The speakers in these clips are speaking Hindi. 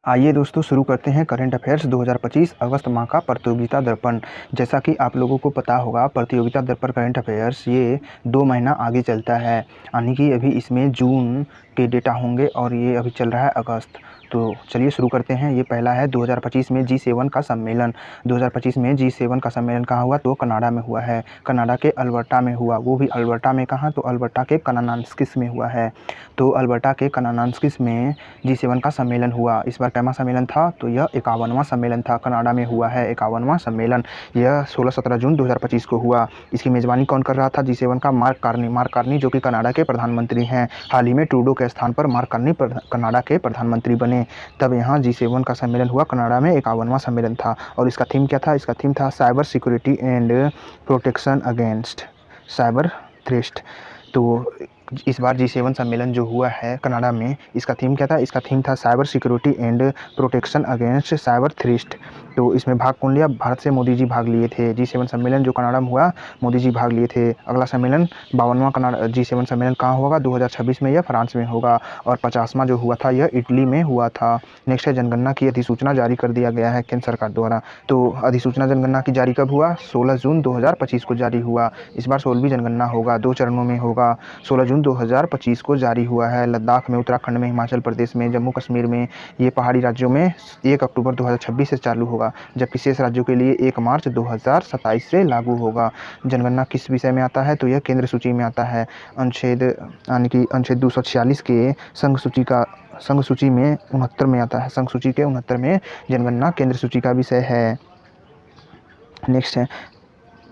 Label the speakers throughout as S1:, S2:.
S1: आइए दोस्तों शुरू करते हैं करंट अफेयर्स 2025 अगस्त माह का प्रतियोगिता दर्पण। जैसा कि आप लोगों को पता होगा, प्रतियोगिता दर्पण करंट अफेयर्स ये 2 महीना आगे चलता है, यानी कि अभी इसमें जून के डेटा होंगे और ये अभी चल रहा है अगस्त। तो चलिए शुरू करते हैं। ये पहला है 2025 में G7 का सम्मेलन। 2025 में G7 का सम्मेलन कहाँ हुआ? तो कनाडा में हुआ है। कनाडा के अल्बर्टा में हुआ। वो भी अल्बर्टा में कहाँ? तो अल्बर्टा के कानानास्किस में हुआ है। तो अल्बर्टा के कानानास्किस में G7 का सम्मेलन हुआ। इस बार कैमा सम्मेलन था? तो यह 51वां सम्मेलन था। कनाडा में हुआ है 51वां सम्मेलन। यह 16-17 जून 2025 को हुआ। इसकी मेज़बानी कौन कर रहा था G7 का? मार्क कार्नी जो कि कनाडा के प्रधानमंत्री हैं। हाल ही में ट्रूडो के स्थान पर मार्क कार्नी कनाडा के प्रधानमंत्री बने। तब यहाँ G7 का सम्मेलन हुआ। कनाडा में 51वां सम्मेलन था। और इसका थीम क्या था? इसका थीम था cyber security and protection against cyber threat. तो इस बार G7 सम्मेलन जो हुआ है कनाडा में, इसका थीम क्या था? इसका थीम था cyber security and protection against cyber threat. तो इसमें भाग कौन लिया? भारत से मोदी जी भाग लिए थे। G7 सम्मेलन जो कनाडा में हुआ, मोदी जी भाग लिए थे। अगला सम्मेलन 52वां कनाडा G7 सम्मेलन कहाँ होगा? 2026 में यह फ्रांस में होगा। और 50वां जो हुआ था यह इटली में हुआ था। नेक्स्ट है जनगणना की अधिसूचना जारी कर दिया गया है केंद्र सरकार द्वारा। तो अधिसूचना जनगणना की जारी कब हुआ? 16 जून 2025 को जारी हुआ। इस बार 16वीं जनगणना होगा, 2 चरणों में होगा। 16 जून 2025 को जारी हुआ है। लद्दाख में, उत्तराखंड में, हिमाचल प्रदेश में, जम्मू कश्मीर में, ये पहाड़ी राज्यों में 1 अक्टूबर 2026 से चालू होगा, जबकि शेष राज्यों के लिए 1 मार्च 2027 से लागू होगा। जनगणना किस विषय में आता है? तो यह केंद्र सूची में आता है। अनुच्छेद यानी कि अनुच्छेद 246 के संघ सूची में 69 में आता है। संघ सूची के 69 में जनगणना केंद्र सूची का विषय है। नेक्स्ट है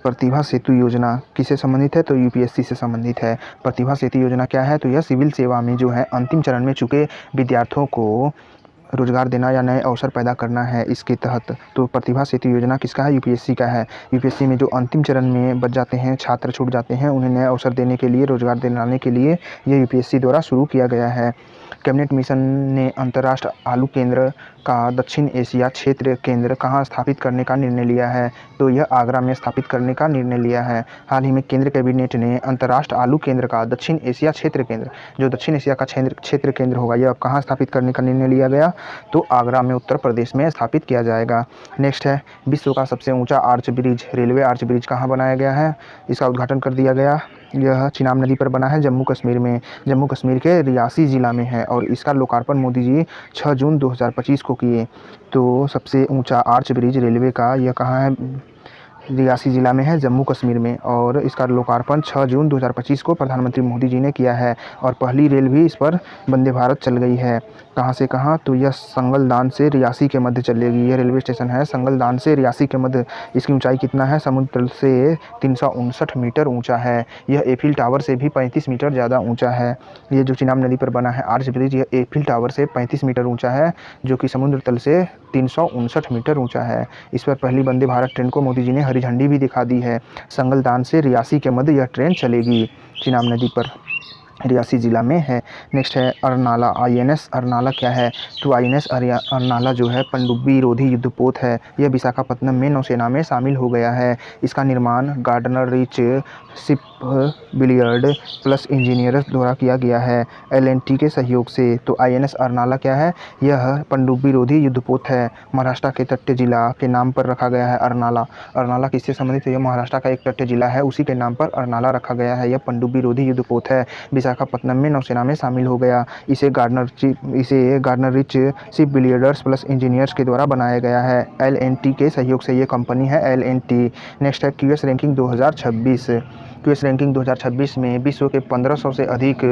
S1: प्रतिभा सेतु योजना। किससे संबंधित है? तो यूपीएससी से संबंधित है। प्रतिभा सेतु योजना क्या है? तो यह सिविल सेवा में जो है अंतिम चरण में चुके विद्यार्थियों को रोजगार देना या नए अवसर पैदा करना है इसके तहत। तो प्रतिभा सेतु योजना किसका है? यूपीएससी का है। यूपीएससी में जो अंतिम चरण में बच जाते हैं, छात्र छूट जाते हैं, उन्हें नए अवसर देने के लिए, रोजगार दिलाने के लिए ये यूपीएससी द्वारा शुरू किया गया है। कैबिनेट मिशन ने अंतर्राष्ट्रीय आलू केंद्र का दक्षिण एशिया क्षेत्र केंद्र कहाँ स्थापित करने का निर्णय लिया है? तो यह आगरा में स्थापित करने का निर्णय लिया है। हाल ही में केंद्र कैबिनेट ने अंतर्राष्ट्रीय आलू केंद्र का दक्षिण एशिया क्षेत्र केंद्र, जो दक्षिण एशिया का क्षेत्र केंद्र होगा, यह कहाँ स्थापित करने का निर्णय लिया गया? तो आगरा में, उत्तर प्रदेश में स्थापित किया जाएगा। नेक्स्ट है विश्व का सबसे ऊंचा arch bridge, railway arch bridge कहाँ बनाया गया है? इसका उद्घाटन कर दिया गया। यह चिनाब नदी पर बना है, जम्मू कश्मीर में। जम्मू कश्मीर के रियासी ज़िला में है और इसका लोकार्पण मोदी जी 6 जून 2025 को किए। तो सबसे ऊंचा आर्च ब्रिज रेलवे का यह कहाँ है? रियासी ज़िला में है, जम्मू कश्मीर में। और इसका लोकार्पण 6 जून 2025 को प्रधानमंत्री मोदी जी ने किया है। और पहली रेल भी इस पर वंदे भारत चल गई है। कहाँ से कहाँ? तो यह संगलदान से रियासी के मध्य चलेगी। यह रेलवे स्टेशन है संगलदान से रियासी के मध्य। इसकी ऊंचाई कितना है? समुद्र तल से 359 मीटर ऊंचा है। यह एफिल टावर से भी 35 मीटर ज़्यादा ऊंचा है। ये जो चिनाब नदी पर बना है आर्च ब्रिज, यह एफिल टावर से 35 मीटर ऊंचा है, जो कि समुद्र तल से 359 मीटर ऊंचा है। इस पर पहली वंदे भारत ट्रेन को मोदी जी ने हरी झंडी भी दिखा दी है। संगलदान से रियासी के मध्य यह ट्रेन चलेगी, चिनाब नदी पर, रियासी ज़िला में है। नेक्स्ट है अरनाला, INS अरनाला क्या है? तो INS अरनाला जो है पनडुब्बी रोधी युद्धपोत है। यह विशाखापत्तनम में नौसेना में शामिल हो गया है। इसका निर्माण Garden Reach Ship Builders Plus Engineers द्वारा किया गया है, L&T के सहयोग से। तो INS अरनाला क्या है? यह पनडुब्बी रोधी युद्धपोत है। महाराष्ट्र के तटीय जिला के नाम पर रखा गया है अरनाला। अरनाला किससे संबंधित है? यह महाराष्ट्र का एक तटीय जिला है, उसी के नाम पर अरनाला रखा गया है। यह पनडुब्बी रोधी युद्धपोत है, विशाखापत्तनम में नौसेना में शामिल हो गया। इसे Garden Reach Ship Builders Plus Engineers के द्वारा बनाया गया है, L&T के सहयोग से। ये कंपनी है L&T। नेक्स्ट है क्यूएस रैंकिंग 2026। क्यूएस रैंकिंग 2026 में विश्व के 1500 से अधिक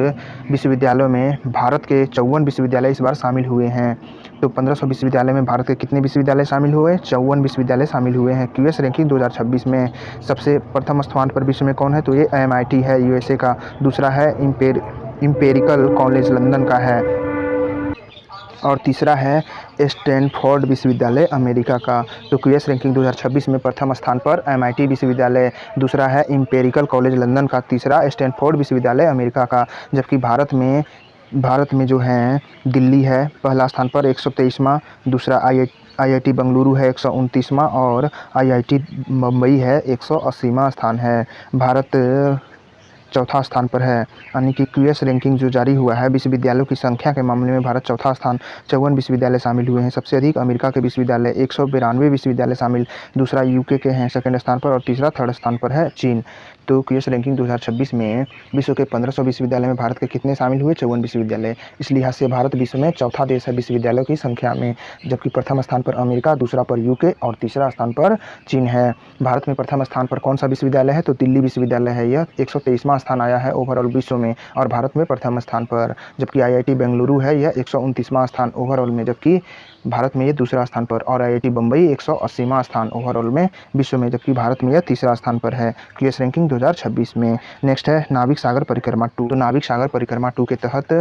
S1: विश्वविद्यालयों में भारत के 54 विश्वविद्यालय इस बार शामिल हुए हैं। तो 1500 विश्वविद्यालय में भारत के कितने विश्वविद्यालय शामिल हुए? 54 विश्वविद्यालय शामिल हुए हैं क्यूएस रैंकिंग 2026 में। सबसे प्रथम स्थान पर विश्व में कौन है? तो ये MIT है, USA का। दूसरा है इंपेरिकल कॉलेज लंदन का है। और तीसरा है स्टैनफोर्ड विश्वविद्यालय अमेरिका का। तो क्यूएस रैंकिंग 2026 में प्रथम स्थान पर MIT विश्वविद्यालय, दूसरा है इंपेरिकल कॉलेज लंदन का, तीसरा स्टैनफोर्ड विश्वविद्यालय अमेरिका का। जबकि भारत में जो है दिल्ली है पहला स्थान पर 123वां, दूसरा IIT बेंगलुरु है 129वां और IIT मुंबई है 180वां स्थान है। भारत चौथा स्थान पर है। यानी कि क्यूएस रैंकिंग जो जारी हुआ है, विश्वविद्यालयों की संख्या के मामले में भारत चौथा स्थान, 54 विश्वविद्यालय शामिल हुए हैं। सबसे अधिक अमेरिका के विश्वविद्यालय 192 विश्वविद्यालय शामिल, दूसरा यूके के हैं सेकंड स्थान पर, और तीसरा थर्ड स्थान पर है चीन। तो क्यूएस रैंकिंग 2026 में विश्व के 1500 विश्वविद्यालय में भारत के कितने शामिल हुए? 54 विश्वविद्यालय। इस लिहाज से भारत विश्व में चौथा देश है विश्वविद्यालयों की संख्या में, जबकि प्रथम स्थान पर अमेरिका, दूसरा पर यूके और तीसरा स्थान पर चीन है। भारत में प्रथम स्थान पर कौन सा विश्वविद्यालय है? तो दिल्ली विश्वविद्यालय है। यह 123वां स्थान आया है ओवरऑल विश्व में, और भारत में प्रथम स्थान पर। जबकि आईआईटी बेंगलुरु है, यह 129वां स्थान ओवरऑल में, जबकि भारत में ये दूसरा स्थान पर, और आईआईटी बम्बई 180वां स्थान ओवरऑल में विश्व में, जबकि भारत में यह तीसरा स्थान पर है क्यूएस रैंकिंग 2026 में। नेक्स्ट है नाविक सागर परिक्रमा 2। तो नाविक सागर परिक्रमा 2 के तहत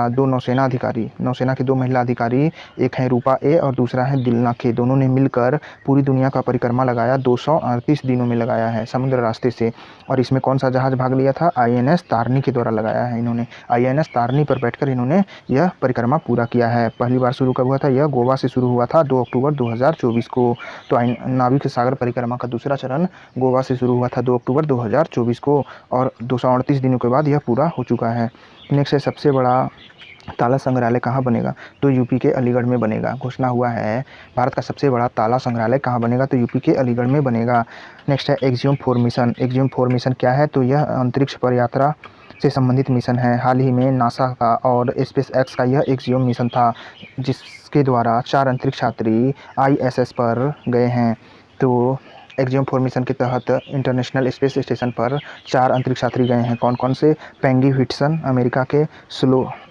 S1: दो नौसेना अधिकारी, नौसेना के 2 महिला अधिकारी, एक है रूपा ए और दूसरा है दिलना के, दोनों ने मिलकर पूरी दुनिया का परिक्रमा लगाया, 238 दिनों में लगाया है समुद्र रास्ते से। और इसमें कौन सा जहाज भाग लिया था? आईएनएस तारनी के द्वारा लगाया है इन्होंने। आईएनएस तारनी पर बैठकर इन्होंने यह परिक्रमा पूरा किया है। पहली बार शुरू कब हुआ था? यह गोवा से शुरू हुआ था 2 अक्टूबर 2024 को। तो नाविक सागर परिक्रमा का दूसरा चरण गोवा से शुरू हुआ था 2 अक्टूबर 2024 को, और 238 दिनों के बाद यह पूरा हो चुका है। नेक्स्ट है सबसे बड़ा ताला संग्रहालय कहाँ बनेगा? तो यूपी के अलीगढ़ में बनेगा। घोषणा हुआ है भारत का सबसे बड़ा ताला संग्रहालय कहाँ बनेगा? तो यूपी के अलीगढ़ में बनेगा। नेक्स्ट है एक्सियोम 4 मिशन। एक्सियोम 4 मिशन क्या है? तो यह अंतरिक्ष पर यात्रा से संबंधित मिशन है। हाल ही में नासा का और स्पेस एक्स का यह एक्सियोम मिशन था, जिसके द्वारा 4 अंतरिक्ष यात्री आईएसएस पर गए हैं। तो एक्सियोम 4 मिशन के तहत इंटरनेशनल स्पेस स्टेशन पर 4 अंतरिक्ष यात्री गए हैं। कौन कौन से? पेंगी व्हिटसन अमेरिका के,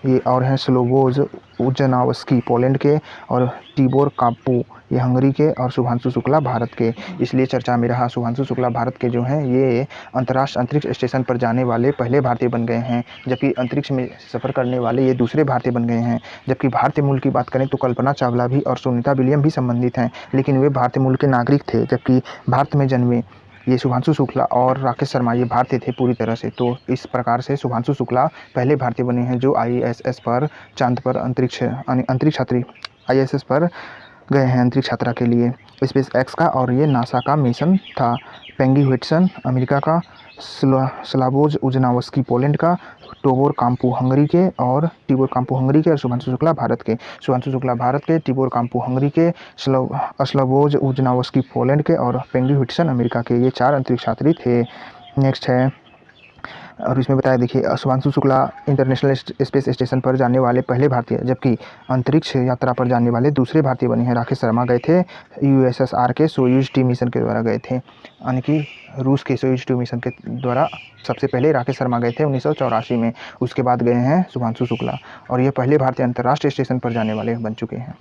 S1: ये और हैं स्लोवोज उजनावस्की पोलैंड के, और टिबोर कापू ये हंगरी के, और शुभांशु शुक्ला भारत के। इसलिए चर्चा में रहा। शुभांशु शुक्ला भारत के जो हैं ये अंतर्राष्ट्रीय अंतरिक्ष स्टेशन पर जाने वाले पहले भारतीय बन गए हैं, जबकि अंतरिक्ष में सफ़र करने वाले ये दूसरे भारतीय बन गए हैं। जबकि भारतीय मूल की बात करें तो कल्पना चावला भी और सुनीता विलियम भी संबंधित हैं, लेकिन वे भारतीय मूल के नागरिक थे, जबकि भारत में जन्मे ये शुभांशु शुक्ला और राकेश शर्मा ये भारतीय थे पूरी तरह से। तो इस प्रकार से शुभांशु शुक्ला पहले भारतीय बने हैं जो आईएसएस पर, चांद पर अंतरिक्ष यात्री आईएसएस पर गए हैं अंतरिक्ष यात्रा के लिए। स्पेस एक्स का और ये नासा का मिशन था। पेंगी व्हिटसन अमेरिका का, स्लावोज उजनावस्की पोलैंड का, टिबोर काम्पू हंगरी के, और शुभांशु शुक्ला भारत के। शुभांशु शुक्ला भारत के, टिबोर काम्पू हंगरी के, स्लावोज उजनावस्की पोलैंड के, और पेंगी व्हिटसन अमेरिका के। ये 4 अंतरिक्ष यात्री थे। नेक्स्ट है, और इसमें बताया देखिए Shubhanshu Shukla international space station पर जाने वाले पहले भारतीय, जबकि अंतरिक्ष यात्रा पर जाने वाले दूसरे भारतीय बने हैं। राकेश शर्मा गए थे यूएसएसआर के सोयूज टी मिशन के द्वारा गए थे, यानी कि रूस के सोयूज टी मिशन के द्वारा सबसे पहले राकेश शर्मा गए थे 1984 में। उसके बाद गए हैं शुभांशु शुक्ला, और ये पहले भारतीय अंतर्राष्ट्रीय स्टेशन पर जाने वाले बन चुके हैं।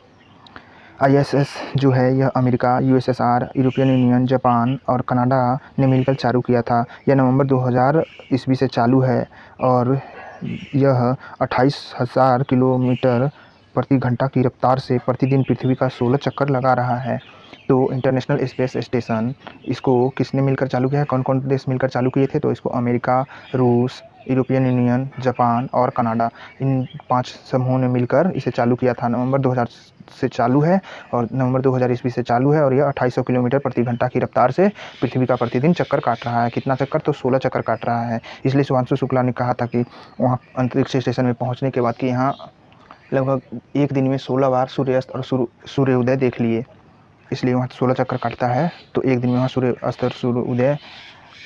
S1: आईएसएस जो है यह America, USSR, European union, Japan और कनाडा ने मिलकर चालू किया था। यह नवंबर 2000 ईस्वी से चालू है, और यह 28,000 किलोमीटर प्रति घंटा की रफ्तार से प्रतिदिन पृथ्वी का 16 चक्कर लगा रहा है। तो इंटरनेशनल स्पेस स्टेशन इसको किसने मिलकर चालू किया है? कौन कौन देश मिलकर चालू किए थे? तो इसको अमेरिका, रूस, यूरोपियन यूनियन, जापान और कनाडा, इन 5 समूहों ने मिलकर इसे चालू किया था। नवंबर 2000 से चालू है, और नवंबर 2000 ईस्वी से चालू है, और यह 2800 किलोमीटर प्रति घंटा की रफ्तार से पृथ्वी का प्रतिदिन चक्कर काट रहा है। कितना चक्कर? तो 16 चक्कर काट रहा है। इसलिए शुभांशु शुक्ला ने कहा था कि वहाँ अंतरिक्ष स्टेशन में पहुँचने के बाद कि यहाँ लगभग एक दिन में 16 बार सूर्यास्त और सूर्योदय देख लिए, इसलिए वहाँ 16 चक्कर काटता है। तो एक दिन में वहाँ सूर्यास्त और सूर्योदय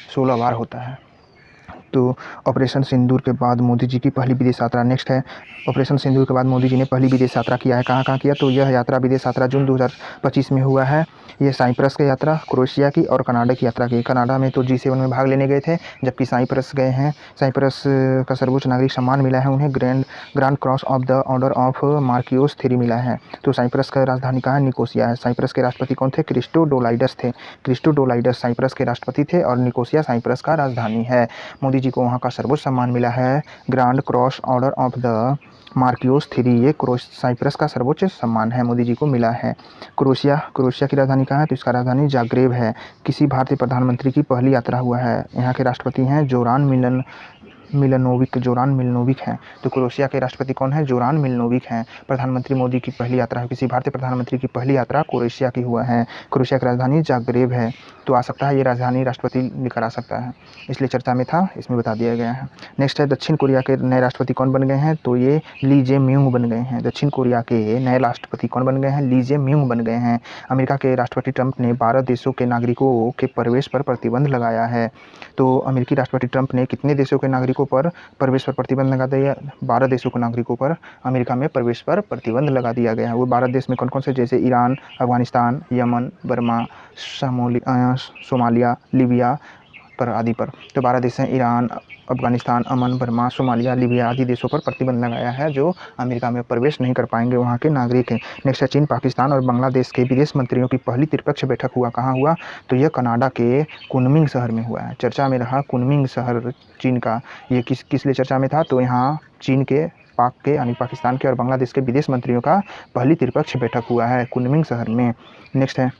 S1: 16 बार होता है। तो ऑपरेशन सिंदूर के बाद मोदी जी की पहली विदेश यात्रा। नेक्स्ट है, ऑपरेशन सिंदूर के बाद मोदी जी ने पहली विदेश यात्रा किया है। कहाँ कहाँ किया? तो यह यात्रा विदेश यात्रा जून 2025 में हुआ है। ये साइप्रस की यात्रा, क्रोएशिया की और कनाडा की यात्रा की। कनाडा में तो G7 में भाग लेने गए थे, जबकि साइप्रस गए हैं। साइप्रस का सर्वोच्च नागरिक सम्मान मिला है उन्हें, grand cross of the order of Makarios three मिला है। तो साइप्रस का राजधानी कहाँ है? निकोसिया है। साइप्रस के राष्ट्रपति कौन थे? क्रिस्टोडोलाइडस थे। क्रिस्टोडोलाइडस साइप्रस के राष्ट्रपति थे, और निकोसिया साइप्रस का राजधानी है। मोदी जी को वहाँ का सर्वोच्च सम्मान मिला है, grand cross order of the Makarios three. ये साइप्रस का सर्वोच्च सम्मान है, मोदी जी को मिला है। क्रोएशिया की राजधानी कहाँ है? तो इसका राजधानी जाग्रेब है। किसी भारतीय प्रधानमंत्री की पहली यात्रा हुआ है। यहाँ के राष्ट्रपति हैं जोरान जोरान मिलनोविक हैं। तो क्रोएशिया के राष्ट्रपति कौन है? जोरान मिलनोविक हैं। प्रधानमंत्री मोदी की पहली यात्रा है, किसी भारतीय प्रधानमंत्री की पहली यात्रा क्रोएशिया की हुआ है। क्रोएशिया की राजधानी जाग्रेब है। तो आ सकता है ये राजधानी राष्ट्रपति लेकर आ सकता है, इसलिए चर्चा में था, इसमें बता दिया गया है। नेक्स्ट है दक्षिण कोरिया के नए राष्ट्रपति कौन बन गए हैं? तो ये ली जे म्यूंग बन गए हैं। दक्षिण कोरिया के नए राष्ट्रपति कौन बन गए हैं? ली जे म्यूंग बन गए हैं। अमेरिका के राष्ट्रपति ट्रंप ने 12 देशों के नागरिकों के प्रवेश पर प्रतिबंध लगाया है। तो अमेरिकी राष्ट्रपति ट्रंप ने कितने देशों के नागरिकों पर प्रवेश पर प्रतिबंध लगा दिया? 12 देशों के नागरिकों पर अमेरिका में प्रवेश पर प्रतिबंध लगा दिया गया है। वो 12 देश में कौन कौन से? जैसे Iran, Afghanistan, Yemen, Burma, Somalia, Libya पर आदि पर। तो 12 देश हैं, ईरान, अफगानिस्तान, अमन, बर्मा, सोमालिया, लीबिया आदि देशों पर प्रतिबंध लगाया है, जो अमेरिका में प्रवेश नहीं कर पाएंगे वहाँ के नागरिक हैं। नेक्स्ट है चीन, पाकिस्तान और बांग्लादेश के विदेश मंत्रियों की पहली त्रिपक्षीय बैठक हुआ। कहाँ हुआ? तो यह कनाडा के कुनमिंग शहर में हुआ है। चर्चा में रहा कुनमिंग शहर चीन का। ये किस लिए चर्चा में था? तो यहाँ चीन के, पाक के यानी पाकिस्तान के और बांग्लादेश के विदेश मंत्रियों का पहली त्रिपक्षीय बैठक हुआ है कुनमिंग शहर में। नेक्स्ट है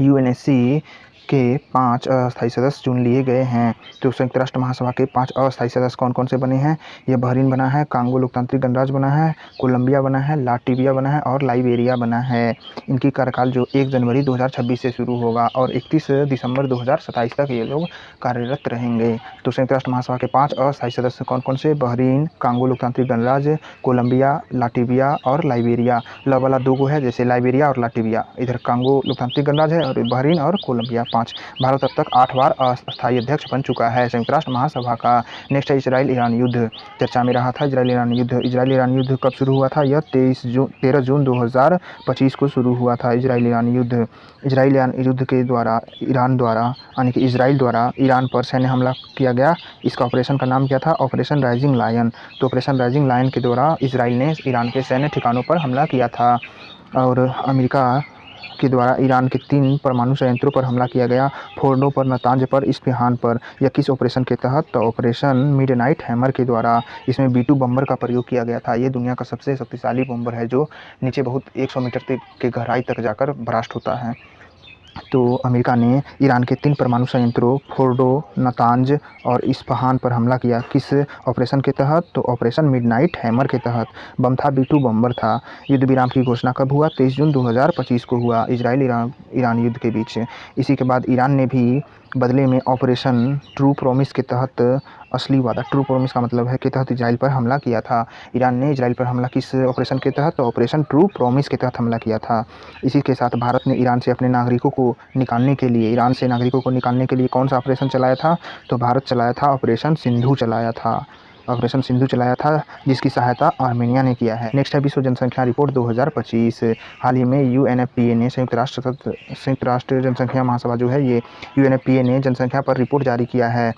S1: यूएनएससी के 5 अस्थायी सदस्य चुन लिए गए हैं। तो संयुक्त राष्ट्र महासभा के 5 अस्थायी सदस्य कौन कौन से बने हैं? ये बहरीन बना है, कांगो लोकतांत्रिक गणराज्य बना है, कोलंबिया बना है, लाटविया बना है और लाइबेरिया बना है। इनकी कार्यकाल जो 1 जनवरी 2026 से शुरू होगा और 31 दिसंबर 2027 तक ये लोग कार्यरत रहेंगे। तो संयुक्त राष्ट्र महासभा के 5 अस्थायी सदस्य कौन कौन से? बहरीन, कांगो लोकतांत्रिक गणराज्य, कोलंबिया, लाटविया और लाइबेरिया। ल वाला 2 है, जैसे लाइबेरिया और लाटविया, इधर कांगो लोकतांत्रिक गणराज्य है और बहरीन और कोलंबिया 5। भारत अब तक 8 बार अस्थायी अध्यक्ष बन चुका है संयुक्त राष्ट्र महासभा का। नेक्स्ट है इजराइल ईरान युद्ध। चर्चा में रहा था इजराइल ईरान युद्ध। इजराइल ईरान युद्ध कब शुरू हुआ था? यह 13 जून 2025 को शुरू हुआ था इजराइल ईरान युद्ध। इजराइल ईरान युद्ध के द्वारा ईरान द्वारा यानी कि इजराइल द्वारा ईरान पर सैन्य हमला किया गया। इसका ऑपरेशन का नाम क्या था? Operation Rising Lion. तो ऑपरेशन राइजिंग लायन के द्वारा इजराइल ने ईरान के सैन्य ठिकानों पर हमला किया था। और अमेरिका के द्वारा ईरान के 3 परमाणु संयंत्रों पर हमला किया गया, फोर्डो पर, नतांज पर, इस्फहान पर। यह किस ऑपरेशन के तहत? तो ऑपरेशन मिडनाइट हैमर के द्वारा। इसमें B-2 बम्बर का प्रयोग किया गया था। ये दुनिया का सबसे शक्तिशाली बम्बर है, जो नीचे बहुत 100 मीटर के गहराई तक जाकर ब्लास्ट होता है। तो अमेरिका ने ईरान के 3 परमाणु संयंत्रों फोर्डो, नतांज और इस्फहान पर हमला किया। किस ऑपरेशन के तहत? तो ऑपरेशन मिडनाइट हैमर के तहत। बम था B-2 बम्बर था। युद्ध विराम की घोषणा कब हुआ? 23 जून 2025 को हुआ इजराइल ईरान युद्ध के बीच। इसी के बाद ईरान ने भी बदले में ऑपरेशन ट्रू प्रॉमिस के तहत, असली वादा, ट्रू प्रॉमिस का मतलब है, के तहत इजराइल पर हमला किया था। ईरान ने इजराइल पर हमला किस ऑपरेशन के तहत? तो ऑपरेशन ट्रू प्रॉमिस के तहत हमला किया था। इसी के साथ भारत ने ईरान से अपने नागरिकों को निकालने के लिए, ईरान से नागरिकों को निकालने के लिए कौन सा ऑपरेशन चलाया था? तो भारत चलाया था ऑपरेशन सिंधु चलाया था। ऑपरेशन सिंधु चलाया था, जिसकी सहायता आर्मेनिया ने किया है। नेक्स्ट है विश्व जनसंख्या रिपोर्ट 2025। हाल ही में UNFPA ने, संयुक्त राष्ट्र जनसंख्या महासभा जो है, ये UNFPA ने जनसंख्या पर रिपोर्ट जारी किया है।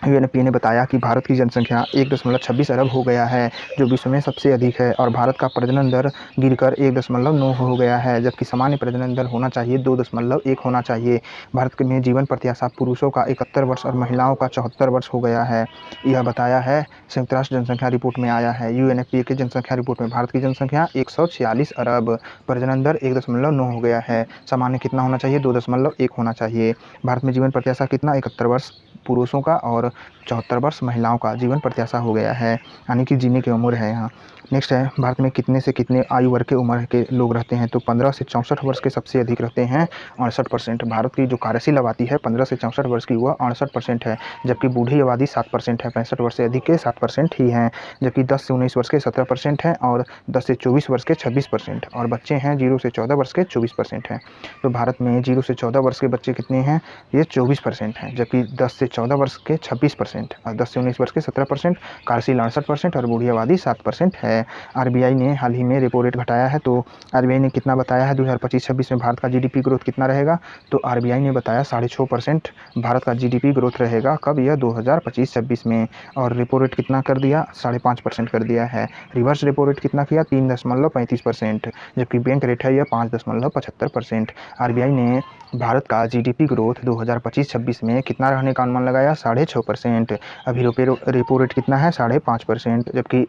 S1: UNFPA ने बताया कि भारत की जनसंख्या 1.26 अरब हो गया है, जो विश्व में सबसे अधिक है, और भारत का प्रजनन दर गिरकर 1.9 हो गया है, जबकि सामान्य प्रजनन दर होना चाहिए 2.1 होना चाहिए। भारत में जीवन प्रत्याशा पुरुषों का 71 वर्ष और महिलाओं का 74 वर्ष हो गया है। यह बताया है संयुक्त राष्ट्र जनसंख्या रिपोर्ट में आया है। UNFPA की जनसंख्या रिपोर्ट में भारत की जनसंख्या 146 अरब, प्रजनन दर 1.9 हो गया है, सामान्य कितना होना चाहिए? 2.1 होना चाहिए। भारत में जीवन प्रत्याशा कितना? 71 वर्ष पुरुषों का और 74 वर्ष महिलाओं का जीवन प्रत्याशा हो गया है, यानी कि जीने की उम्र है यहाँ। नेक्स्ट है भारत में कितने से कितने आयु वर्ग के उम्र के लोग रहते हैं? तो 15 से 64 वर्ष के सबसे अधिक रहते हैं 68%। भारत की जो कार्यशील आबादी है 15 से 64 वर्ष की, वह 68% है, जबकि बूढ़ी आबादी 7% है। 65 वर्ष से अधिक के 7% ही हैं, जबकि 10 से 19 वर्ष के 17% हैं और 10 से 24 वर्ष के 26%, और बच्चे हैं 0 से 14 वर्ष के 24% हैं। तो भारत में 0 से 14 वर्ष के बच्चे कितने हैं? ये 24% हैं, जबकि 10 से 14 वर्ष के 26% और 10 से 19 वर्ष के 17%, कार्यशील 68% और बूढ़ी आबादी 7% है। RBI ने हाल ही में रेपो रेट घटाया है। तो RBI ने कितना बताया है 2025-26 में भारत का GDP ग्रोथ कितना रहेगा? तो RBI ने बताया 6.5% भारत का GDP ग्रोथ रहेगा। कब? यह 2025-26 में। और रेपो रेट कितना कर दिया? 5.5% कर दिया है। रिवर्स रेपो रेट कितना किया? 3.35%, जबकि बैंक रेट है यह 5.75%। RBI ने भारत का GDP ग्रोथ 2025-26 में कितना रहने का अनुमान लगाया? 6.5%। अभी रेपो रेट कितना है? 5.5%, जबकि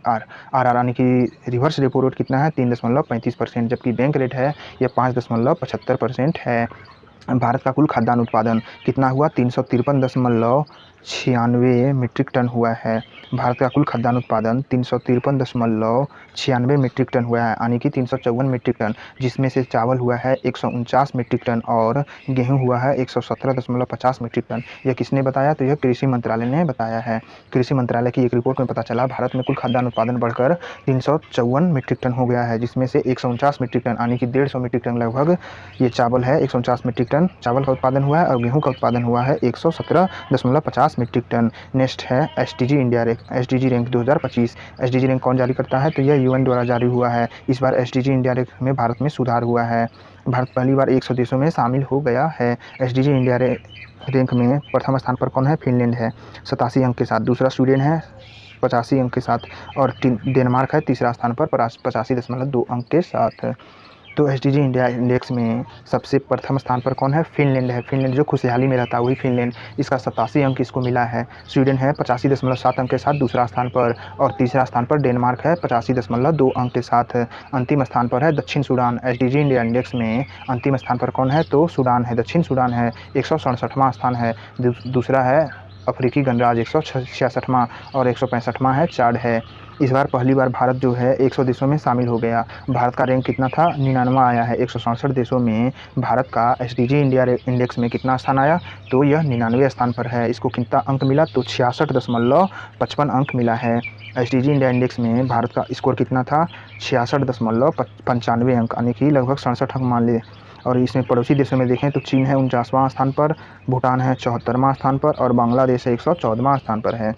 S1: यानी कि रिवर्स रेपो रेट कितना है? 3.35%, जबकि बैंक रेट है यह 5.75% है। भारत का कुल खाद्यान्न उत्पादन कितना हुआ? 353.4 396 मीट्रिक टन हुआ है। भारत का कुल खाद्यान्न उत्पादन 353.96 मीट्रिक टन हुआ है, यानी कि 354 मीट्रिक टन, जिसमें से चावल हुआ है 149 मीट्रिक टन और गेहूं हुआ है 117.50 मीट्रिक टन। यह किसने बताया? तो यह कृषि मंत्रालय ने बताया है। कृषि मंत्रालय की एक रिपोर्ट में पता चला भारत में कुल खाद्यान्न उत्पादन बढ़कर 354 मीट्रिक टन हो गया है, जिसमें से 149 मीट्रिक टन यानी कि 150 मीट्रिक टन लगभग ये चावल है। 149 मीट्रिक टन चावल का उत्पादन हुआ है और गेहूं का उत्पादन हुआ है 117.50 मीट्रिक टन। नेक्स्ट है SDG India rank, SDG rank 2025। SDG rank कौन जारी करता है? तो यह यूएन द्वारा जारी हुआ है। इस बार एसडीजी इंडिया रैंक में भारत में सुधार हुआ है। भारत पहली बार 100 देशों में शामिल हो गया है। एसडीजी इंडिया रैंक में प्रथम स्थान पर कौन है? फिनलैंड है 87 अंक के साथ। दूसरा स्वीडन है 85 अंक के साथ और डेनमार्क है तीसरा स्थान पर 85.2 अंक के साथ। तो एसडीजी इंडिया इंडेक्स में सबसे प्रथम स्थान पर कौन है? फिनलैंड है। फिनलैंड जो खुशहाली में रहता है वही फिनलैंड, इसका 87 अंक इसको मिला है। स्वीडन है 85.7 अंक के साथ दूसरा स्थान पर और तीसरा स्थान पर डेनमार्क है 85.2 अंक के साथ। अंतिम स्थान पर है दक्षिण सूडान। एसडीजी इंडिया इंडेक्स में अंतिम स्थान पर कौन है? तो सूडान है, दक्षिण सूडान है, 167वां स्थान है। दूसरा है अफ्रीकी गणराज्य 166वां और 165वां है चाड है। इस बार पहली बार भारत जो है 100 देशों में शामिल हो गया। भारत का रैंक कितना था? 99वां आया है। 167 देशों में भारत का एसडीजी इंडिया इंडेक्स में कितना स्थान आया? तो यह 99वें स्थान पर है। इसको कितना अंक मिला? तो 66.55 अंक मिला है। एसडीजी इंडिया इंडेक्स में भारत का स्कोर कितना था? 66.95 अंक, यानी कि लगभग 67 अंक मान लिए। और इसमें पड़ोसी देशों में देखें तो चीन है 49वां स्थान पर, भूटान है 74वां स्थान पर और बांग्लादेश है 114वां स्थान पर है।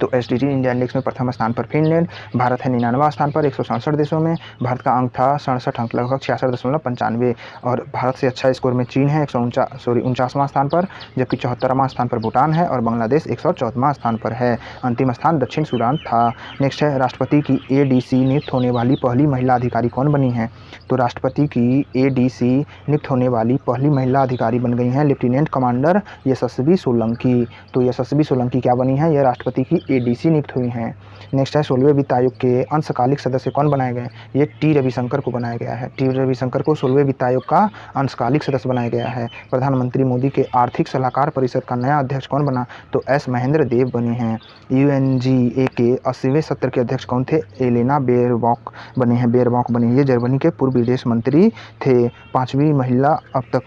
S1: तो एसडीजी इंडिया इंडेक्स में प्रथम स्थान पर फिनलैंड, भारत है 99वां स्थान पर 167 देशों में। भारत का अंक था 67 अंक, लगभग 66.95। और भारत से अच्छा स्कोर में चीन है 49वां स्थान पर, जबकि 74वां स्थान पर भूटान है और बांग्लादेश 114वां स्थान पर है। अंतिम स्थान दक्षिण सूडान था। नेक्स्ट है राष्ट्रपति की एडीसी नियुक्त होने वाली पहली महिला अधिकारी कौन बनी है? तो राष्ट्रपति की एडीसी नियुक्त होने वाली पहली महिला अधिकारी बन गई हैं लेफ्टिनेंट कमांडर यशस्वी सोलंकी। तो यशस्वी सोलंकी क्या बनी है? यह राष्ट्रपति की एडीसी नियुक्त हुई हैं। नेक्स्ट है 16वें वित्त आयोग के अंशकालिक सदस्य कौन बनाए गए? ये टी रविशंकर को बनाया गया है। टी रविशंकर को 16वें वित्त आयोग का अंशकालिक सदस्य बनाया गया है। प्रधानमंत्री मोदी के आर्थिक सलाहकार परिषद का नया अध्यक्ष कौन बना? तो एस महेंद्र देव बने हैं। यूएनजीए के 80वें सत्र के अध्यक्ष कौन थे? एलेना बेरबॉक बने हैं, बेरबॉक बने। ये जर्मनी के पूर्व विदेश मंत्री थे। 5वीं महिला अब तक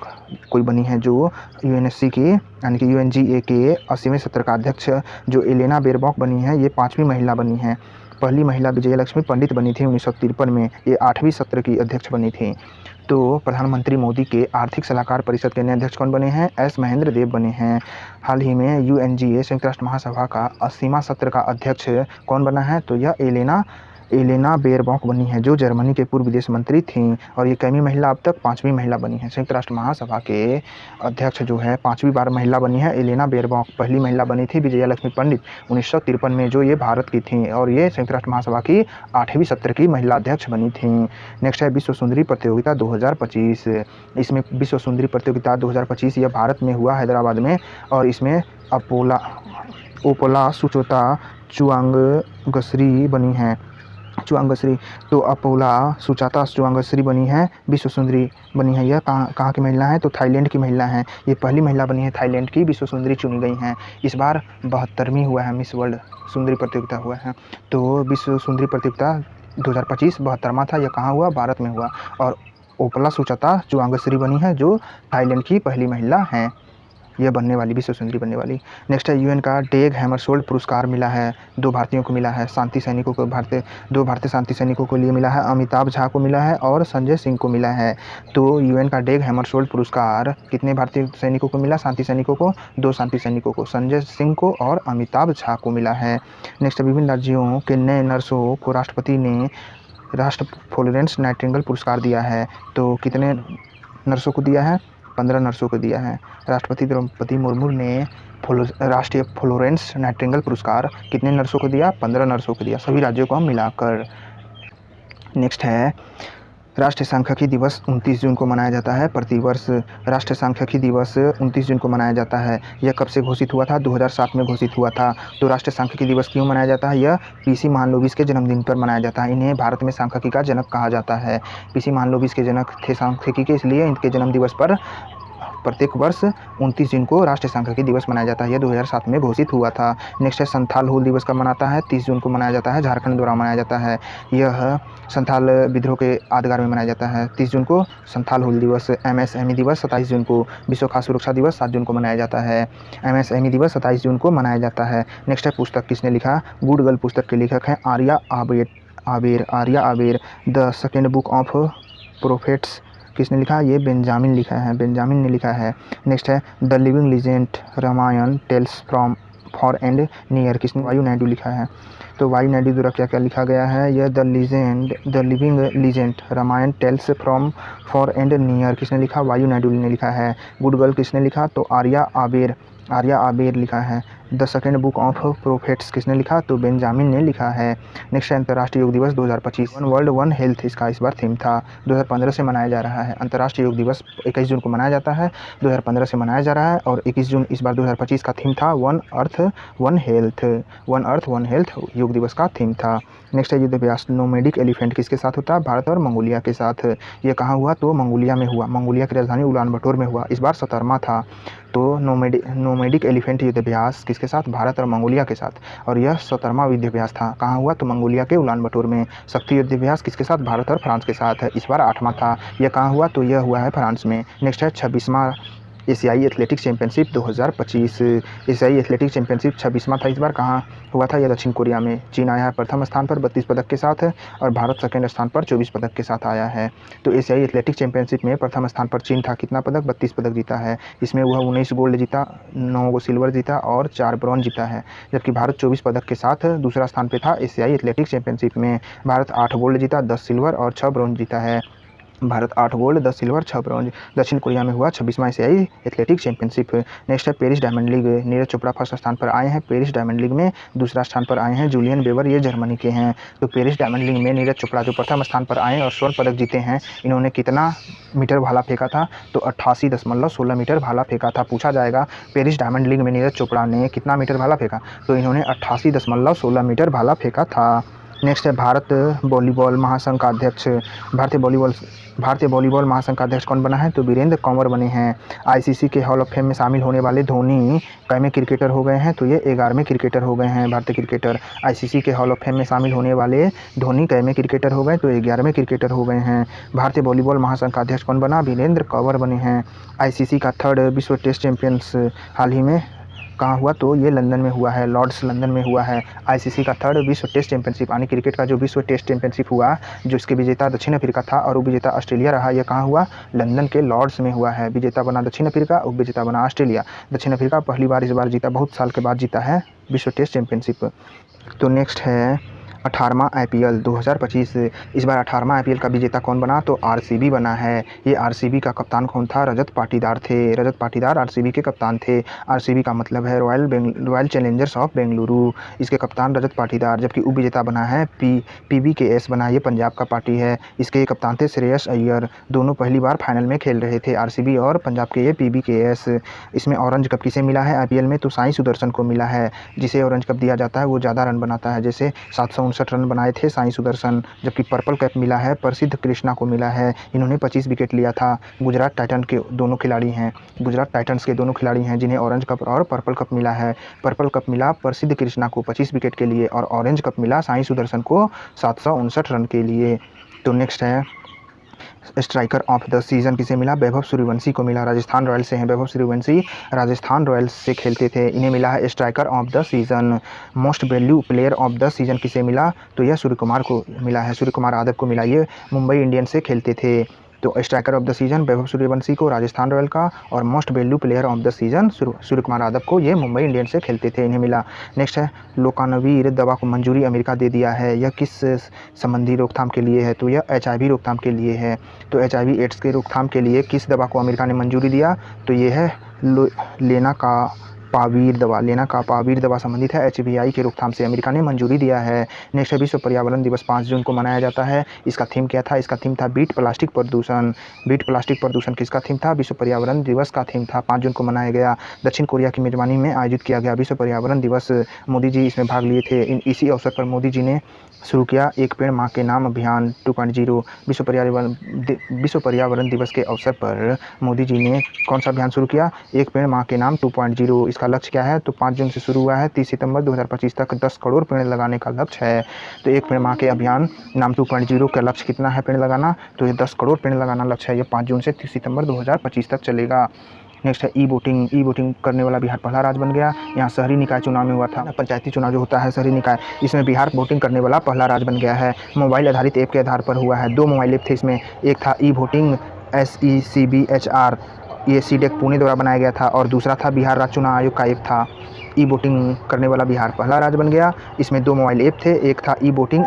S1: कोई बनी है जो यूएनएससी की यानी कि यूएनजीए के 80वें सत्र का अध्यक्ष जो एलेना बेरबॉक बनी है, ये 5वीं महिला बनी है। पहली महिला विजयलक्ष्मी पंडित बनी थी 1953 में, ये 8वीं सत्र की अध्यक्ष बनी थी। तो प्रधानमंत्री मोदी के आर्थिक सलाहकार परिषद के नए अध्यक्ष कौन बने हैं? एस महेंद्र देव बने हैं। हाल ही में यूएनजीए संयुक्त राष्ट्र महासभा का 80वां सत्र का अध्यक्ष कौन बना है? तो यह एलेना बेरबॉक बनी है जो जर्मनी के पूर्व विदेश मंत्री थीं। और ये कैमी महिला अब तक 5वीं महिला बनी है। संयुक्त राष्ट्र महासभा के अध्यक्ष जो है 5वीं बार महिला बनी है एलेना बेरबॉक। पहली महिला बनी थी विजयलक्ष्मी पंडित 1953 में, जो ये भारत की थी और ये संयुक्त राष्ट्र महासभा की 8वीं सत्र की महिला अध्यक्ष बनी थी। नेक्स्ट है विश्व सुंदरी प्रतियोगिता 2025। इसमें विश्व सुंदरी प्रतियोगिता 2025 यह भारत में हुआ, हैदराबाद में। और इसमें ओपोला सुचोता चुआंगश्री बनी है। चुआंगश्री तो अपोला सुचाता चुआंगश्री बनी है, विश्व सुंदरी बनी है। यह कहाँ की महिला है? तो थाईलैंड की महिला है। ये पहली महिला बनी है थाईलैंड की, विश्व सुंदरी चुनी गई हैं। इस बार 72वीं हुआ है मिस वर्ल्ड सुंदरी प्रतियोगिता हुआ है। तो विश्व सुंदरी प्रतियोगिता 2025 72वां था। यह कहाँ हुआ? भारत में हुआ। और ओपला सुचाता चुआंगश्री बनी है जो थाईलैंड की पहली महिला हैं, यह बनने वाली विश्व सुंदरी बनने वाली। नेक्स्ट है यूएन का डेग हैमरशोल्ड पुरस्कार मिला है, 2 भारतीयों को मिला है। शांति सैनिकों को 2 भारतीय शांति सैनिकों को लिए मिला है। अमिताभ झा को मिला है और संजय सिंह को मिला है। तो यूएन का डेग हैमरशोल्ड पुरस्कार कितने भारतीय सैनिकों को मिला? शांति सैनिकों को 2 शांति सैनिकों को, संजय सिंह को और अमिताभ झा को मिला है। नेक्स्ट विभिन्न राज्यों के नए नर्सों को राष्ट्रपति ने राष्ट्र फ्लोरेंस नाइटिंगेल पुरस्कार दिया है। तो कितने नर्सों को दिया है? 15 नर्सों को दिया है। राष्ट्रपति द्रौपदी मुर्मू ने राष्ट्रीय फ्लोरेंस नाइटिंगेल पुरस्कार कितने नर्सों को दिया? 15 नर्सों को दिया, सभी राज्यों को हम मिलाकर। नेक्स्ट है राष्ट्रीय सांख्यिकी दिवस 29 जून को मनाया जाता है प्रतिवर्ष। राष्ट्रीय सांख्यिकी दिवस 29 जून को मनाया जाता है। यह कब से घोषित हुआ था? 2007 में घोषित हुआ था। तो राष्ट्रीय सांख्यिकी दिवस क्यों मनाया जाता है? यह पीसी महालनोबिस के जन्मदिन पर मनाया जाता है। इन्हें भारत में सांख्यिकी का जनक कहा जाता है। पीसी महालनोबिस के जनक थे सांख्यिकी के, इसलिए इनके जन्म दिवस पर प्रत्येक वर्ष 29 जून को राष्ट्रीय सांख्यिकी दिवस मनाया जाता है। यह 2007 में घोषित हुआ था। नेक्स्ट है संथाल हुल दिवस कब मनाता है? 30 जून को मनाया जाता है, झारखंड द्वारा मनाया जाता है। यह संथाल विद्रोह के यादगार में मनाया जाता है। 30 जून को संथाल हुल दिवस। MSME दिवस 27 जून को। विश्व खाद्य सुरक्षा दिवस 7 जून को मनाया जाता है। MSME दिवस 27 जून को मनाया जाता है। नेक्स्ट है पुस्तक किसने लिखा? गुड गर्ल पुस्तक के लेखक हैं आर्या आबेर। The second book of prophets किसने लिखा? ये बेंजामिन ने लिखा है। नेक्स्ट है the living legend Ramayana tales from far and near किसने? वायु नायडू लिखा है। तो वायु नायडू द्वारा क्या क्या लिखा गया है? यह the living legend Ramayana tales from far and near किसने लिखा? वायु नायडू ने लिखा है। गुड गर्ल किसने लिखा? तो आर्या आबेर लिखा है। The second book of prophets किसने लिखा? तो बेंजामिन ने लिखा है। नेक्स्ट है अंतर्राष्ट्रीय योग दिवस 2025। वन वर्ल्ड वन हेल्थ इसका इस बार थीम था। 2015 से मनाया जा रहा है। अंतर्राष्ट्रीय योग दिवस 21 जून को मनाया जाता है, 2015 से मनाया जा रहा है और 21 जून इस बार 2025 का थीम था वन अर्थ वन हेल्थ योग दिवस का थीम था। नेक्स्ट है युद्धाभ्यास नोमैडिक एलिफेंट किसके साथ होता है? भारत और मंगोलिया के साथ। ये कहाँ हुआ? तो मंगोलिया में हुआ। मंगोलिया की राजधानी उलान बटोर में हुआ। इस बार 17वां था। तो नोमैडिक एलिफेंट युद्धाभ्यास किसके साथ? भारत और मंगोलिया के साथ। और यह 17वां युद्धाभ्यास था। कहाँ हुआ? तो मंगोलिया के उलान बटोर में। शक्ति युद्धाभ्यास किसके साथ? भारत और फ्रांस के साथ। इस बार 8वां था। यह कहाँ हुआ? तो यह हुआ है फ्रांस में। नेक्स्ट है 26वां एशियाई एथलेटिक्स चैंपियनशिप 2025। एशियाई एथलेटिक्स चैंपियनशिप 26वां था। इस बार कहाँ हुआ था? यह दक्षिण कोरिया में। चीन आया है प्रथम स्थान पर 32 पदक के साथ और भारत सेकेंड स्थान पर 24 पदक के साथ आया है। तो एशियाई एथलेटिक्स चैंपियनशिप में प्रथम स्थान पर चीन था। कितना पदक? 32 पदक जीता है। इसमें वह 19 गोल्ड जीता, 9 सिल्वर जीता और 4 ब्रॉन्ज जीता है। जबकि भारत 24 पदक के साथ दूसरा स्थान पर था। एशियाई एथलेटिक्स चैंपियनशिप में भारत 8 गोल्ड जीता, 10 सिल्वर और 6 ब्रॉन्ज जीता है। Bharat 8 gold, 10 silver, 6 bronze. दक्षिण कोरिया में हुआ 26वां एशियाई एथलेटिक्स चैंपियनशिप। नेक्स्ट है Paris diamond league. Neeraj Chopra first स्थान पर आए हैं पेरिस डायमंड लीग में। दूसरा स्थान पर आए हैं जूलियन वेबर, ये जर्मनी के हैं। तो पेरिस डायमंड लीग में नीरज चोपड़ा जो प्रथम स्थान पर आए और स्वर्ण पदक जीते हैं, इन्होंने कितना मीटर भाला फेंका था? तो 88.16 मीटर भाला फेंका था। पूछा जाएगा पेरिस डायमंड लीग में नीरज चोपड़ा ने कितना मीटर भाला फेंका? तो इन्होंने 88.16 मीटर भाला फेंका था। नेक्स्ट है भारत वॉलीबॉल महासंघ का अध्यक्ष। भारतीय वॉलीबॉल महासंघ का अध्यक्ष कौन बना है? तो वीरेंद्र कंवर बने हैं। आईसीसी के हॉल ऑफ फेम में शामिल होने वाले धोनी कैवें क्रिकेटर हो गए हैं? तो ये 11वें क्रिकेटर हो गए हैं भारतीय क्रिकेटर। आईसीसी के हॉल ऑफ फेम में शामिल होने वाले धोनी कैवें क्रिकेटर हो गए? तो 11वें क्रिकेटर हो गए हैं। भारतीय वॉलीबॉल महासंघ का अध्यक्ष कौन बना? वीरेंद्र कंवर बने हैं। आईसीसी का 3rd विश्व टेस्ट चैंपियंस हाल ही में कहाँ हुआ? तो ये लंदन में हुआ है, लॉर्ड्स लंदन में हुआ है। आईसीसी का 3rd विश्व टेस्ट चैंपियनशिप यानी क्रिकेट का जो विश्व टेस्ट चैंपियनशिप हुआ, जो इसके विजेता दक्षिण अफ्रीका था और उपविजेता ऑस्ट्रेलिया रहा, यह कहाँ हुआ? लंदन के लॉर्ड्स में हुआ है। विजेता बना दक्षिण अफ्रीका, उपविजेता बना ऑस्ट्रेलिया। दक्षिण अफ्रीका पहली बार इस बार जीता, बहुत साल के बाद जीता है विश्व टेस्ट चैंपियनशिप। तो नेक्स्ट है 18वां IPL 2025। इस बार 18वां IPL का विजेता कौन बना? तो RCB बना है। ये RCB का कप्तान कौन था? रजत पाटीदार थे। रजत पाटीदार RCB के कप्तान थे। RCB का मतलब है रॉयल चैलेंजर्स ऑफ बेंगलुरु। इसके कप्तान रजत पाटीदार। जबकि उपविजेता बना है PBKS बना, ये पंजाब का पार्टी है। इसके कप्तान थे श्रेयस अय्यर। दोनों पहली बार फाइनल में खेल रहे थे, RCB और पंजाब के ये PBKS। इसमें ऑरेंज कप किसे मिला है IPL में? तो साई सुदर्शन को मिला है। जिसे ऑरेंज कप दिया जाता है वो ज़्यादा रन बनाता है। जैसे 759 रन बनाए थे साई सुदर्शन। जबकि पर्पल कैप मिला है प्रसिद्ध कृष्णा को मिला है। इन्होंने 25 विकेट लिया था। गुजरात टाइटंस के दोनों खिलाड़ी हैं जिन्हें ऑरेंज कप और पर्पल कप मिला है। पर्पल कप मिला प्रसिद्ध कृष्णा को 25 विकेट के लिए और ऑरेंज कप मिला साई सुदर्शन को 759 रन के लिए। तो नेक्स्ट है स्ट्राइकर ऑफ द सीज़न किसे मिला? वैभव सूर्यवंशी को मिला। राजस्थान रॉयल्स से हैं वैभव सूर्यवंशी, राजस्थान रॉयल्स से खेलते थे। इन्हें मिला है striker of the season. Most value player of the season किसे मिला? तो यह सूर्य कुमार को मिला है, सूर्य कुमार यादव को मिला। ये मुंबई इंडियंस से खेलते थे। तो striker of the season Vaibhav Suryavanshi को राजस्थान रॉयल का और most value player of the season Surya Kumar Yadav को, ये मुंबई इंडियंस से खेलते थे, इन्हें मिला। नेक्स्ट है लोकानवीर दवा को मंजूरी अमेरिका दे दिया है। यह किस संबंधी रोकथाम के लिए है? तो यह HIV रोकथाम के लिए है। तो HIV एड्स के रोकथाम के लिए किस दवा को अमेरिका ने मंजूरी दिया? तो ये है पावीर दवा लेना का पावीर दवा संबंधित है HBI के रोकथाम से अमेरिका ने मंजूरी दिया है। नेक्स्ट है विश्व पर्यावरण दिवस 5 जून को मनाया जाता है। इसका थीम क्या था? इसका थीम था बीट प्लास्टिक प्रदूषण। बीट प्लास्टिक प्रदूषण किसका थीम था? विश्व पर्यावरण दिवस का थीम था। 5 जून को मनाया गया। दक्षिण कोरिया की मेजबानी में आयोजित किया गया विश्व पर्यावरण दिवस। मोदी जी इसमें भाग लिए थे। इसी अवसर पर मोदी जी ने शुरू किया एक पेड़ माँ के नाम अभियान 2.0। विश्व पर्यावरण दिवस के अवसर पर मोदी जी ने कौन सा अभियान शुरू किया? एक पेड़ माँ के नाम 2.0। इसका लक्ष्य क्या है? तो 5 जून से शुरू हुआ है, 30 सितंबर 2025 तक 10 करोड़ पेड़ लगाने का लक्ष्य है। तो एक पेड़ माँ के अभियान नाम 2.0 का लक्ष्य कितना है पेड़ लगाना? तो ये 10 करोड़ पेड़ लगाना लक्ष्य है। ये 5 जून से 30 सितंबर 2025 तक चलेगा। नेक्स्ट है ई वोटिंग। ई वोटिंग करने वाला बिहार पहला राज्य बन गया। यहाँ शहरी निकाय चुनाव में हुआ था, पंचायती चुनाव जो होता है शहरी निकाय, इसमें बिहार वोटिंग करने वाला पहला राज्य बन गया है। मोबाइल आधारित ऐप के आधार पर हुआ है। 2 मोबाइल ऐप थे इसमें, एक था ई वोटिंग SECBHR, ये सीडेक पुणे द्वारा बनाया गया था, और दूसरा था बिहार राज्य चुनाव आयोग का ऐप था। ई वोटिंग करने वाला बिहार पहला राज्य बन गया। इसमें 2 मोबाइल ऐप थे, एक था ई वोटिंग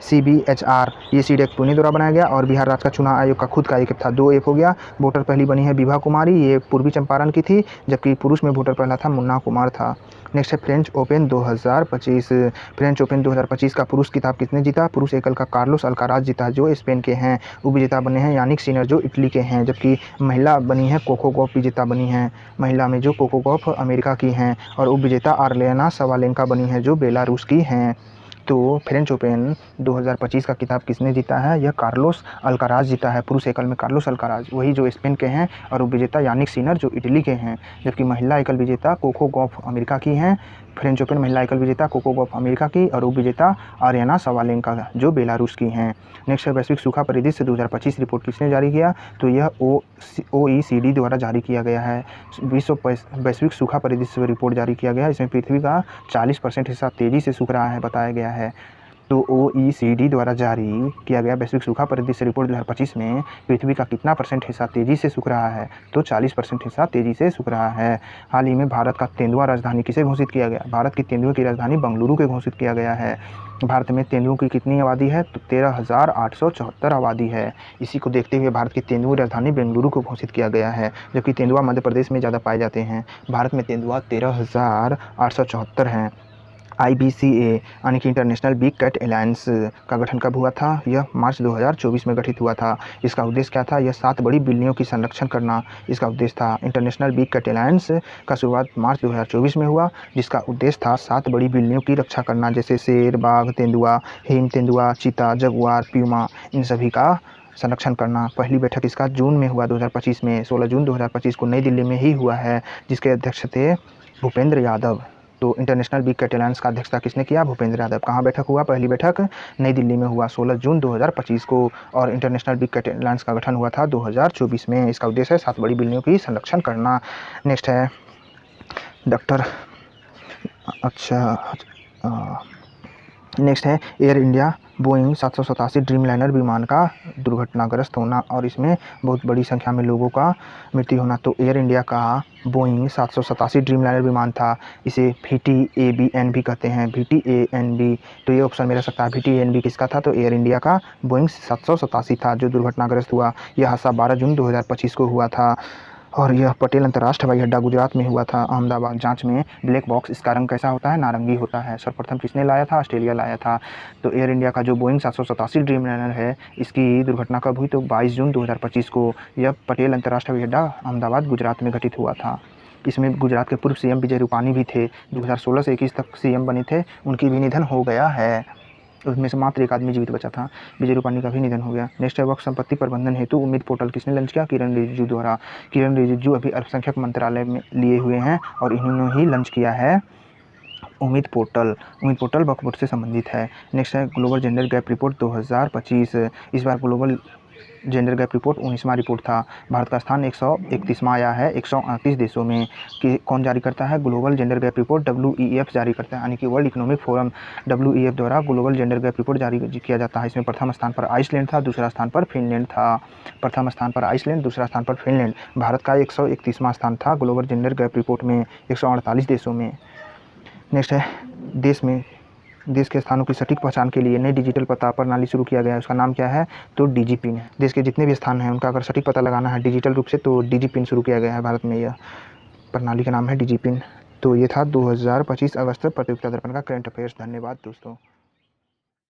S1: SECBHR, ये सीडेक पुणे द्वारा बनाया गया, और बिहार राज्य का चुनाव आयोग का खुद का एक ऐप था। 2 ऐप हो गया। वोटर पहली बनी है विभा कुमारी, ये पूर्वी चंपारण की थी, जबकि पुरुष में वोटर पहला था मुन्ना कुमार था। नेक्स्ट है फ्रेंच ओपन 2025। फ्रेंच ओपन 2025 का पुरुष खिताब किसने जीता? पुरुष एकल का कार्लोस अल्काराज जीता, जो स्पेन के हैं। उपविजेता बने हैं यानिक सिनर, जो इटली के हैं, जबकि महिला बनी है कोको गॉफ विजेता बनी हैं। महिला में जो कोको गॉफ अमेरिका की हैं, और उपविजेता आर्लेना सवालेंका बनी है, जो बेलारूस की हैं। तो फ्रेंच ओपन 2025 का खिताब किसने जीता है? यह कार्लोस अल्काराज जीता है। पुरुष एकल में कार्लोस अल्काराज, वही जो स्पेन के हैं, और उपविजेता यानिक सिनर, जो इटली के हैं, जबकि महिला एकल विजेता कोको गॉफ अमेरिका की हैं। फ्रेंच ओपन महिला एकल विजेता कोको गॉफ अमेरिका की, और उपविजेता आर्याना सवालेंका, जो बेलारूस की हैं। नेक्स्ट है वैश्विक सूखा परिदृश्य 2025 रिपोर्ट किसने जारी किया? तो यह OECD द्वारा जारी किया गया है। विश्व वैश्विक सूखा परिदृश्य रिपोर्ट जारी किया गया है। इसमें पृथ्वी का 40% हिस्सा तेज़ी से सूख रहा है बताया गया है। तो OECD द्वारा जारी किया गया वैश्विक सूखा परिदृश्य रिपोर्ट 2025 में पृथ्वी का कितना % हिस्सा तेज़ी से सूख रहा है? तो 40% हिस्सा तेज़ी से सूख रहा है। हाल ही में भारत का तेंदुआ राजधानी किसे घोषित किया गया? भारत की तेंदुए की राजधानी बेंगलुरु के घोषित किया गया है। भारत में तेंदुओं की कितनी आबादी है? तो 13,874 आबादी है। इसी को देखते हुए भारत की तेंदुआ राजधानी बेंगलुरु को घोषित किया गया है, जबकि तेंदुआ मध्य प्रदेश में ज़्यादा पाए जाते हैं। भारत में तेंदुआ 13,874 हैं। IBCA यानी कि इंटरनेशनल बिग कैट अलायंस का गठन कब हुआ था? यह मार्च 2024 में गठित हुआ था। इसका उद्देश्य क्या था? यह 7 बड़ी बिल्लियों की संरक्षण करना इसका उद्देश्य था। इंटरनेशनल बिग कैट अलायंस का शुरुआत मार्च 2024 में हुआ, जिसका उद्देश्य था 7 बड़ी बिल्लियों की रक्षा करना, जैसे शेर, बाघ, तेंदुआ, हिम तेंदुआ, चीता, जगुआर, प्यूमा, इन सभी का संरक्षण करना। पहली बैठक इसका जून में हुआ 2025 में, 16 जून 2025 को नई दिल्ली में ही हुआ है, जिसके अध्यक्ष थे भूपेंद्र यादव। तो इंटरनेशनल बिग कैट अलायंस का अध्यक्षता किसने किया? भूपेंद्र यादव। कहाँ बैठक हुआ? पहली बैठक नई दिल्ली में हुआ 16 जून 2025 को, और इंटरनेशनल बिग कैट अलायंस का गठन हुआ था 2024 में। इसका उद्देश्य है 7 बड़ी बिल्लियों की संरक्षण करना। नेक्स्ट है नेक्स्ट है एयर इंडिया बोइंग 787 ड्रीमलाइनर विमान का दुर्घटनाग्रस्त होना, और इसमें बहुत बड़ी संख्या में लोगों का मृत्यु होना। तो एयर इंडिया का बोइंग 787 ड्रीमलाइनर विमान था, इसे VTABN भी कहते हैं, VTANB। तो ये ऑप्शन मेरा सकता है। VTANB किसका था? तो एयर इंडिया का बोइंग 787 था, जो दुर्घटनाग्रस्त हुआ। यह हादसा 12 जून 2025 को हुआ था, और यह पटेल अंतर्राष्ट्रीय हवाई अड्डा गुजरात में हुआ था। अहमदाबाद जांच में ब्लैक बॉक्स, इसका रंग कैसा होता है? नारंगी होता है। सर्वप्रथम किसने लाया था? ऑस्ट्रेलिया लाया था। तो एयर इंडिया का जो बोइंग 787 ड्रीमलाइनर है, इसकी दुर्घटना कब हुई? तो 22 जून 2025 को। यह पटेल अंतर्राष्ट्रीय हवाई अड्डा अहमदाबाद गुजरात में घटित हुआ था। इसमें गुजरात के पूर्व CM विजय रूपानी भी थे, 2016 से 21 तक CM बने थे। उनकी भी निधन हो गया है, उसमें से मात्र एक आदमी जीवित बचा था, विजय रूपानी का भी निधन हो गया। नेक्स्ट है वक्फ संपत्ति प्रबंधन हेतु उम्मीद पोर्टल किसने लॉन्च किया? किरण रिजिजू द्वारा। किरण रिजिजू अभी अल्पसंख्यक मंत्रालय में लिए हुए हैं, और इन्होंने ही लॉन्च किया है उम्मीद पोर्टल। उम्मीद पोर्टल वक्फ बोर्ड से संबंधित है। नेक्स्ट है ग्लोबल जेंडर गैप रिपोर्ट 2025। इस बार ग्लोबल जेंडर गैप रिपोर्ट 19वां रिपोर्ट था। भारत का स्थान 131वां आया है 138 देशों में। कि कौन जारी करता है? Global gender gap report WEF जारी करता है, यानी कि वर्ल्ड इकोनॉमिक फोरम WEF द्वारा ग्लोबल जेंडर गैप रिपोर्ट जारी किया जाता है। इसमें प्रथम स्थान पर आइसलैंड था, दूसरा स्थान पर फिनलैंड था। प्रथम स्थान पर आइसलैंड, दूसरा स्थान पर फिनलैंड। भारत का 131वां स्थान था ग्लोबल जेंडर गैप रिपोर्ट में 148 देशों में। नेक्स्ट है देश के स्थानों की सटीक पहचान के लिए नई डिजिटल पता प्रणाली शुरू किया गया है। उसका नाम क्या है? तो DigiPin है। देश के जितने भी स्थान हैं उनका अगर सटीक पता लगाना है डिजिटल रूप से, तो DigiPin शुरू किया गया है भारत में। यह प्रणाली का नाम है डिजिपिन। तो ये था 2025 अगस्त प्रतियोगिता दर्पण का करंट अफेयर्स। धन्यवाद दोस्तों।